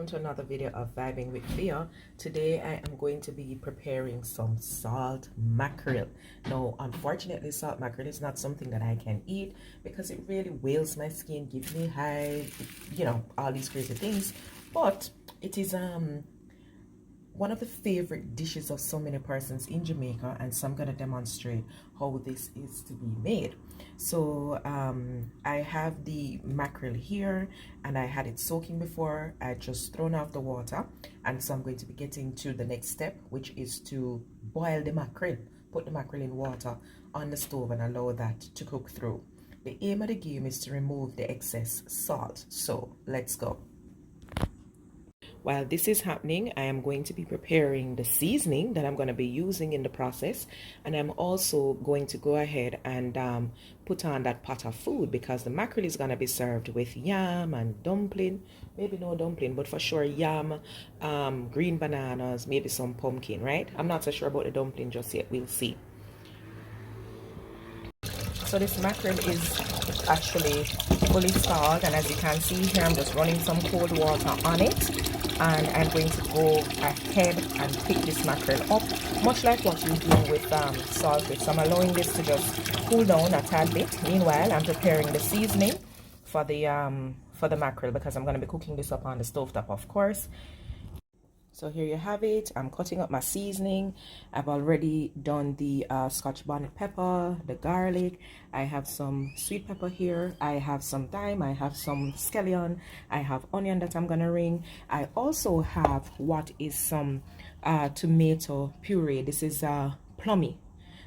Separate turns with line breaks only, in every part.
welcome to another video of Vibing with Thea. Today I am going to be preparing some salt mackerel. Now unfortunately salt mackerel is not something that I can eat because it really wales my skin, gives me high, all these crazy things, but it is one of the favorite dishes of so many persons in Jamaica, and so I'm going to demonstrate how this is to be made. So I have the mackerel here and I had it soaking before. I just thrown off the water, and so I'm going to be getting to the next step, which is to boil the mackerel. Put the mackerel in water on the stove and allow that to cook through. The aim of the game is to remove the excess salt. So let's go. While this is happening, I am going to be preparing the seasoning that I'm going to be using in the process, and I'm also going to go ahead and put on that pot of food because the mackerel is going to be served with yam and dumpling, maybe no dumpling, but for sure yam, green bananas, maybe some pumpkin, right? I'm not so sure about the dumpling just yet, we'll see. So this mackerel is actually fully scalded, and as you can see here, I'm just running some cold water on it. And I'm going to go ahead and pick this mackerel up, much like what you do with saltfish. So I'm allowing this to just cool down a tad bit. Meanwhile, I'm preparing the seasoning for the mackerel because I'm going to be cooking this up on the stovetop, of course. So here you have it. I'm cutting up my seasoning. I've already done the Scotch bonnet pepper, the garlic. I have some sweet pepper here. I have some thyme. I have some scallion. I have onion that I'm gonna ring. I also have what is some tomato puree. This is plummy,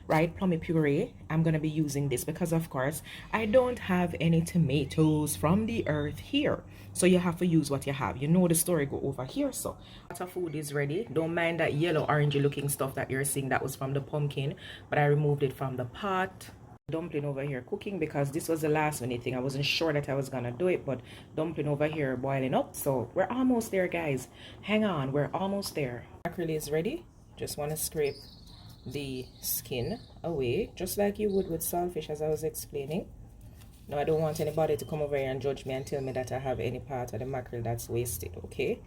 right? Plummy puree. I'm gonna be using this because of course I don't have any tomatoes from the earth here, so you have to use what you have. You know the story go over here. So water food is ready. Don't mind that yellow orangey looking stuff that you're seeing, that was from the pumpkin, but I removed it from the pot. Dumpling over here cooking because this was the last minute thing. I wasn't sure that I was gonna do it, but dumpling over here boiling up. So we're almost there, guys. Hang on, we're almost there. Mackerel is ready. Just want to scrape the skin away just like you would with saltfish, as I was explaining. Now I don't want anybody to come over here and judge me and tell me that I have any part of the mackerel that's wasted, okay?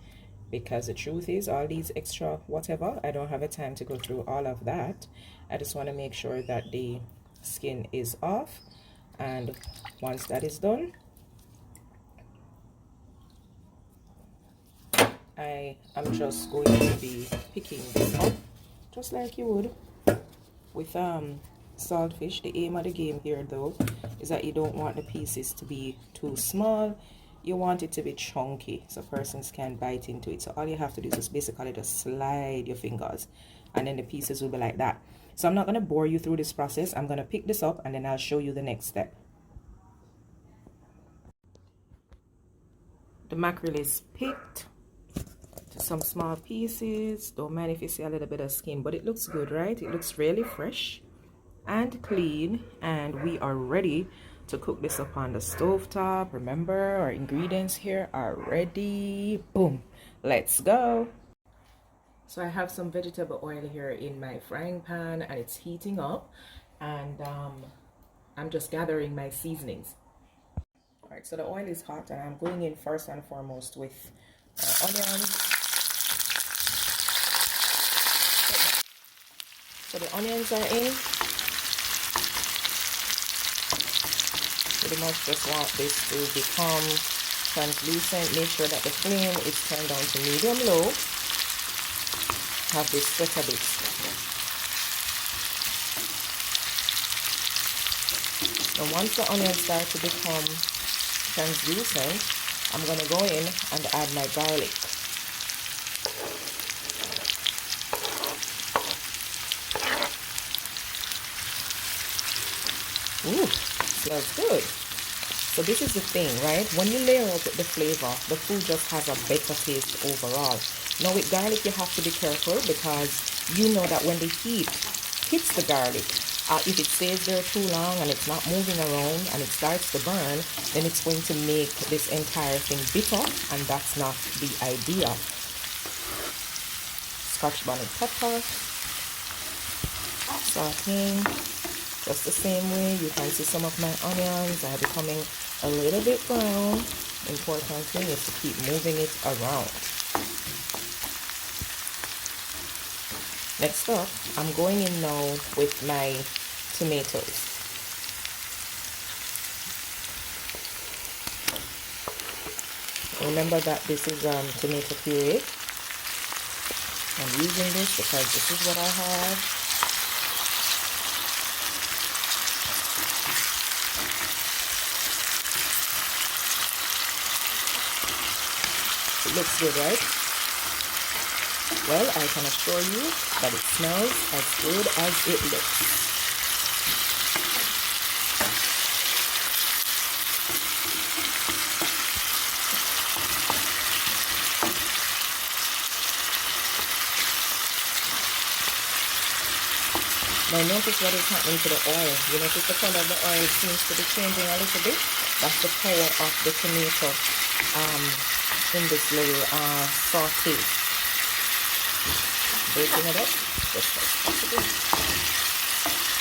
Because the truth is, all these extra whatever, I don't have a time to go through all of that. I just want to make sure that the skin is off, and once that is done, I am just going to be picking this up just like you would with saltfish. The aim of the game here though is that you don't want the pieces to be too small. You want it to be chunky so persons can bite into it. So all you have to do is just basically just slide your fingers and then the pieces will be like that. So I'm not going to bore you through this process. I'm going to pick this up and then I'll show you the next step. The mackerel is picked to some small pieces. Don't mind if you see a little bit of skin, but it looks good, right? It looks really fresh and clean, and we are ready to cook this up on the stovetop. Remember, our ingredients here are ready. Boom, let's go. So I have some vegetable oil here in my frying pan and it's heating up, and I'm just gathering my seasonings. All right, so the oil is hot and I'm going in first and foremost with onions. So the onions are in. Pretty much just want this to become translucent. Make sure that the flame is turned down to medium-low. Have this sweat a bit. Now once the onions start to become translucent, I'm going to go in and add my garlic. Ooh, smells good. So this is the thing, right? When you layer up the flavor, the food just has a better taste overall. Now with garlic, you have to be careful because you know that when the heat hits the garlic, if it stays there too long and it's not moving around and it starts to burn, then it's going to make this entire thing bitter, and that's not the idea. Scotch bonnet pepper, sauteing just the same way. You can see some of my onions are becoming a little bit brown. Important thing is to keep moving it around. Next up, I'm going in now with my tomatoes. Remember that this is tomato puree. I'm using this because this is what I have. It looks good, right? Well, I can assure you that it smells as good as it looks. Now notice what is happening to the oil. You notice the color of the oil seems to be changing a little bit. That's the power of the tomato in this little saute. Breaking it up just as possible.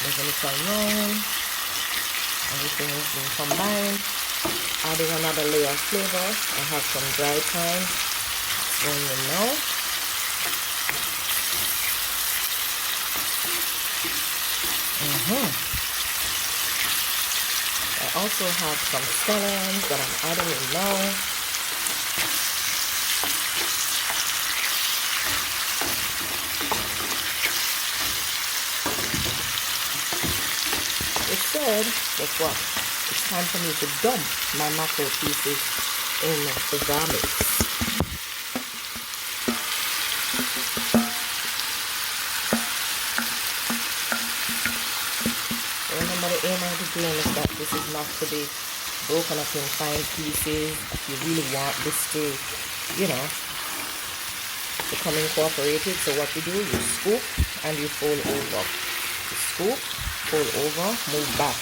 Moving it around. Everything is being combined. Adding another layer of flavor. I have some dry thyme going in now. I also have some scallions that I'm adding in now. It said, guess what? It's time for me to dump my mackerel pieces in the garments. Remember, the aim of the game is that this is not to be broken up in fine pieces. If you really want this to, you know, become incorporated. So what you do, you scoop and you fold over. You scoop, fold over, move back.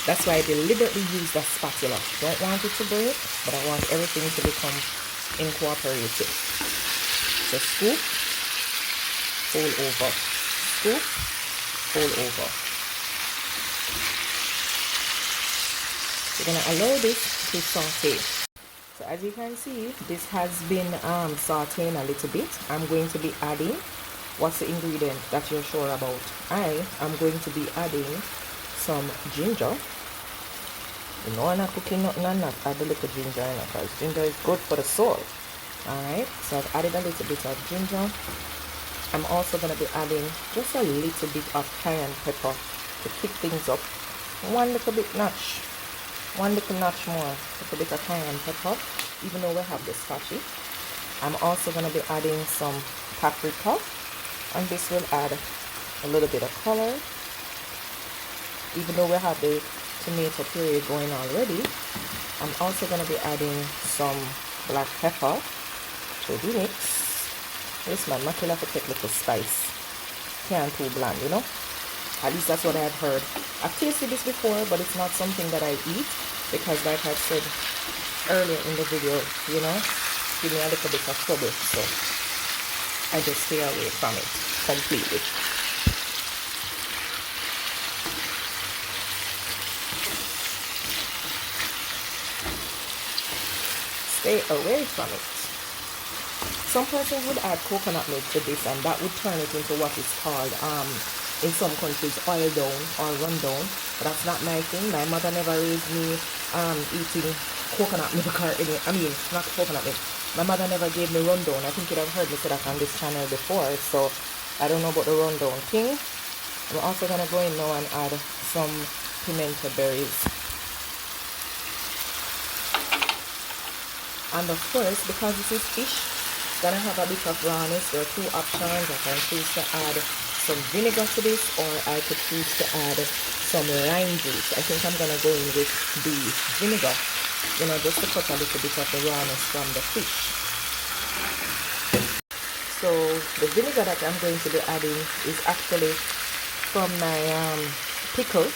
That's why I deliberately use that spatula. Don't want it to break, but I want everything to become incorporated. So scoop, fold over, scoop, fold over. We're going to allow this to saute. So as you can see, this has been sauteing a little bit. I'm going to be adding, what's the ingredient that you're sure about? I am going to be adding some ginger. You know I'm not cooking nothing and not add a little ginger in it, because ginger is good for the soul. Alright, so I've added a little bit of ginger. I'm also going to be adding just a little bit of cayenne pepper to kick things up. One little bit notch. One little notch more, a little bit of cayenne pepper, even though we have the scotchy. I'm also going to be adding some paprika, and this will add a little bit of color. Even though we have the tomato puree going already, I'm also going to be adding some black pepper to the mix. This man, mackerel have to take a little spice. Can't too bland, you know. At least that's what I've heard. I've tasted this before, but it's not something that I eat because, like I said earlier in the video, you know, give me a little bit of trouble, so I just stay away from it completely. Stay away from it. Some persons would add coconut milk to this, and that would turn it into what is called in some countries oil down or run down, but that's not my thing. My mother never raised me eating coconut milk or any, I mean not coconut milk. My mother never gave me rundown. I think you'd have heard me say that on this channel before, so I don't know about the rundown thing. I'm also going to go in now and add some pimento berries. And of course, because this is fish, it's going to have a bit of rawness. There are two options. I can choose to add some vinegar to this, or I could choose to add some lime juice. I think I'm going to go in with the vinegar, you know, just to cut a little bit of the rawness from the fish. So the vinegar that I'm going to be adding is actually from my pickle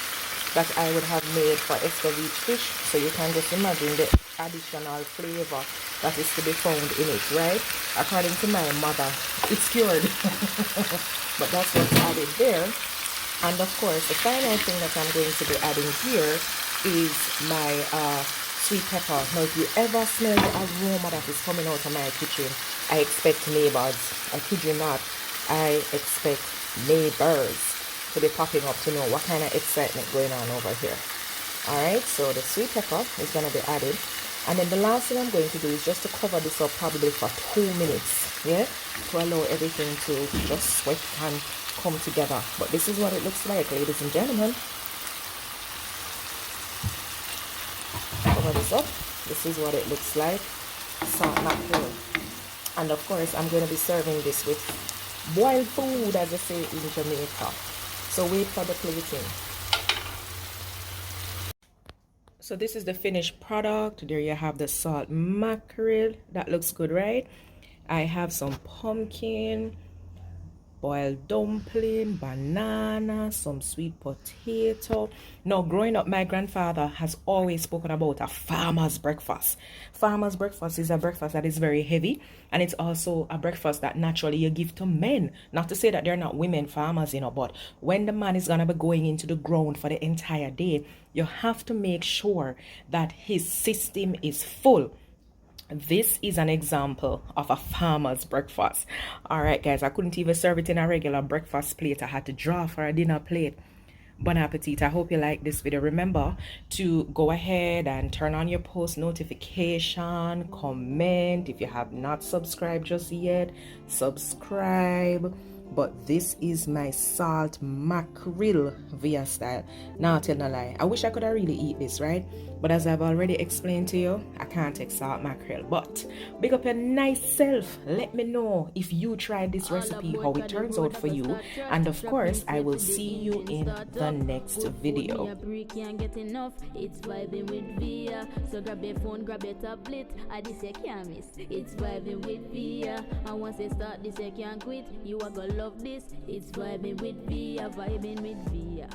that I would have made for escovitch fish. So you can just imagine the additional flavor that is to be found in it, right? According to my mother, it's cured. But that's what's added there. And of course, the final thing that I'm going to be adding here is my sweet pepper. Now, if you ever smell the aroma that is coming out of my kitchen, I expect neighbors. I kid you not. I expect neighbors to be popping up to know what kind of excitement going on over here. Alright, so the sweet pepper is going to be added. And then the last thing I'm going to do is just to cover this up probably for 2 minutes. Yeah, to allow everything to just sweat and come together. But this is what it looks like, ladies and gentlemen. Cover this up. This is what it looks like. Salt mackerel. And of course, I'm going to be serving this with boiled food, as I say in Jamaica. So wait for the plating. So this is the finished product. There you have the salt mackerel. That looks good, right? I have some pumpkin, boiled dumpling, banana, some sweet potato. Now, growing up, my grandfather has always spoken about a farmer's breakfast. Farmer's breakfast is a breakfast that is very heavy, and it's also a breakfast that naturally you give to men. Not to say that they're not women farmers, but when the man is gonna be going into the ground for the entire day, you have to make sure that his system is full. This is an example of a farmer's breakfast. All right, guys, I couldn't even serve it in a regular breakfast plate. I had to draw for a dinner plate. Bon appetit. I hope you like this video. Remember to go ahead and turn on your post notification, comment. If you have not subscribed just yet, subscribe. But this is my salt mackerel via style. Now, tell no lie, I wish I could have really eat this, right? But as I've already explained to you, I can't take salt mackerel. But big up your nice self. Let me know if you tried this recipe, how it turns out for you. And of course, I will see you in the next video. It's vibing with Via. So grab your phone, grab your tablet. I this you can't miss. It's vibing with Via. And once they start this, you can't quit. You are gonna love this. It's vibing with Via, vibing with Via.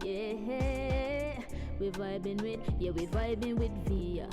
Yeah, we vibing with, yeah, we vibing with Via.